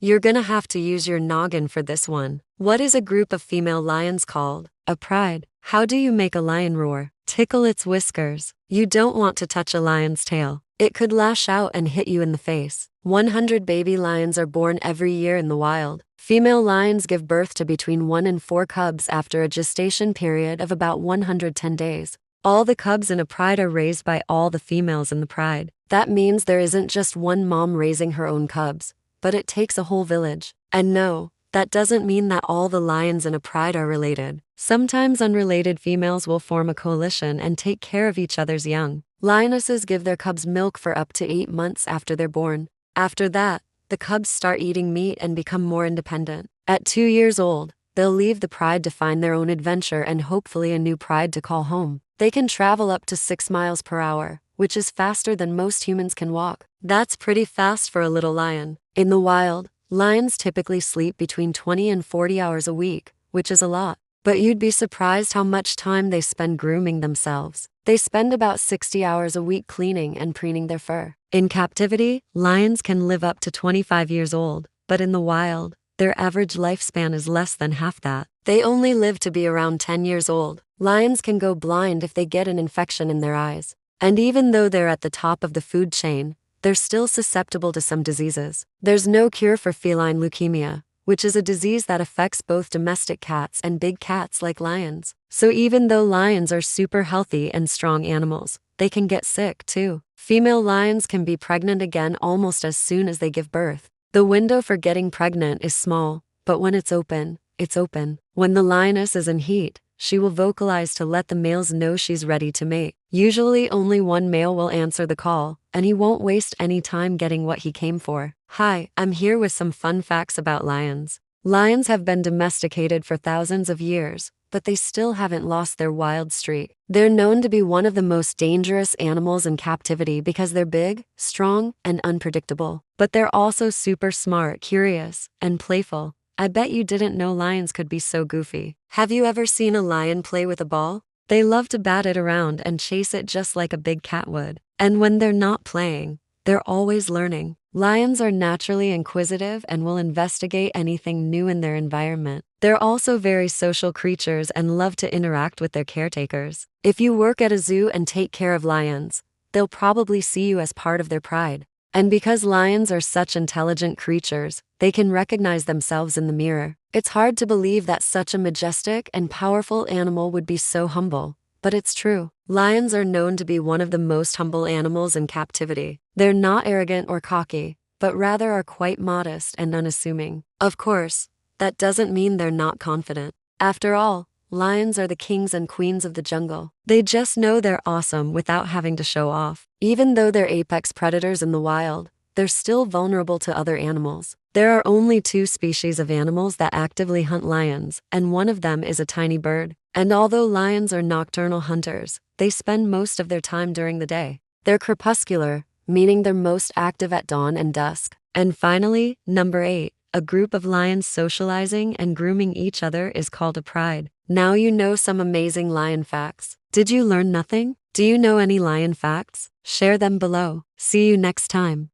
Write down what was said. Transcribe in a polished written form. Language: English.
You're gonna have to use your noggin for this one. What is a group of female lions called? A pride. How do you make a lion roar? Tickle its whiskers. You don't want to touch a lion's tail. It could lash out and hit you in the face. 100 baby lions are born every year in the wild. Female lions give birth to between 1 and 4 cubs after a gestation period of about 110 days. All the cubs in a pride are raised by all the females in the pride. That means there isn't just one mom raising her own cubs, but it takes a whole village. And no, that doesn't mean that all the lions in a pride are related. Sometimes unrelated females will form a coalition and take care of each other's young. Lionesses give their cubs milk for up to 8 months after they're born. After that, the cubs start eating meat and become more independent. At 2 years old, they'll leave the pride to find their own adventure and hopefully a new pride to call home. They can travel up to 6 miles per hour, which is faster than most humans can walk. That's pretty fast for a little lion. In the wild, lions typically sleep between 20 and 40 hours a week, which is a lot. But you'd be surprised how much time they spend grooming themselves. They spend about 60 hours a week cleaning and preening their fur. In captivity, lions can live up to 25 years old, but in the wild, their average lifespan is less than half that. They only live to be around 10 years old. Lions can go blind if they get an infection in their eyes. And even though they're at the top of the food chain, they're still susceptible to some diseases. There's no cure for feline leukemia, which is a disease that affects both domestic cats and big cats like lions. So even though lions are super healthy and strong animals, they can get sick too. Female lions can be pregnant again almost as soon as they give birth. The window for getting pregnant is small, but when it's open, it's open. When the lioness is in heat, she will vocalize to let the males know she's ready to mate. Usually only one male will answer the call, and he won't waste any time getting what he came for. Hi, I'm here with some fun facts about lions. Lions have been domesticated for thousands of years, but they still haven't lost their wild streak. They're known to be one of the most dangerous animals in captivity because they're big, strong, and unpredictable. But they're also super smart, curious, and playful. I bet you didn't know lions could be so goofy. Have you ever seen a lion play with a ball? They love to bat it around and chase it just like a big cat would. And when they're not playing, they're always learning. Lions are naturally inquisitive and will investigate anything new in their environment. They're also very social creatures and love to interact with their caretakers. If you work at a zoo and take care of lions, they'll probably see you as part of their pride. And because lions are such intelligent creatures, they can recognize themselves in the mirror. It's hard to believe that such a majestic and powerful animal would be so humble, but it's true. Lions are known to be one of the most humble animals in captivity. They're not arrogant or cocky, but rather are quite modest and unassuming. Of course, that doesn't mean they're not confident. After all, lions are the kings and queens of the jungle. They just know they're awesome without having to show off. Even though they're apex predators in the wild, they're still vulnerable to other animals. There are only 2 species of animals that actively hunt lions, and one of them is a tiny bird. And although lions are nocturnal hunters, they spend most of their time during the day. They're crepuscular, meaning they're most active at dawn and dusk. And finally, number 8, a group of lions socializing and grooming each other is called a pride. Now you know some amazing lion facts. Did you learn nothing? Do you know any lion facts? Share them below. See you next time.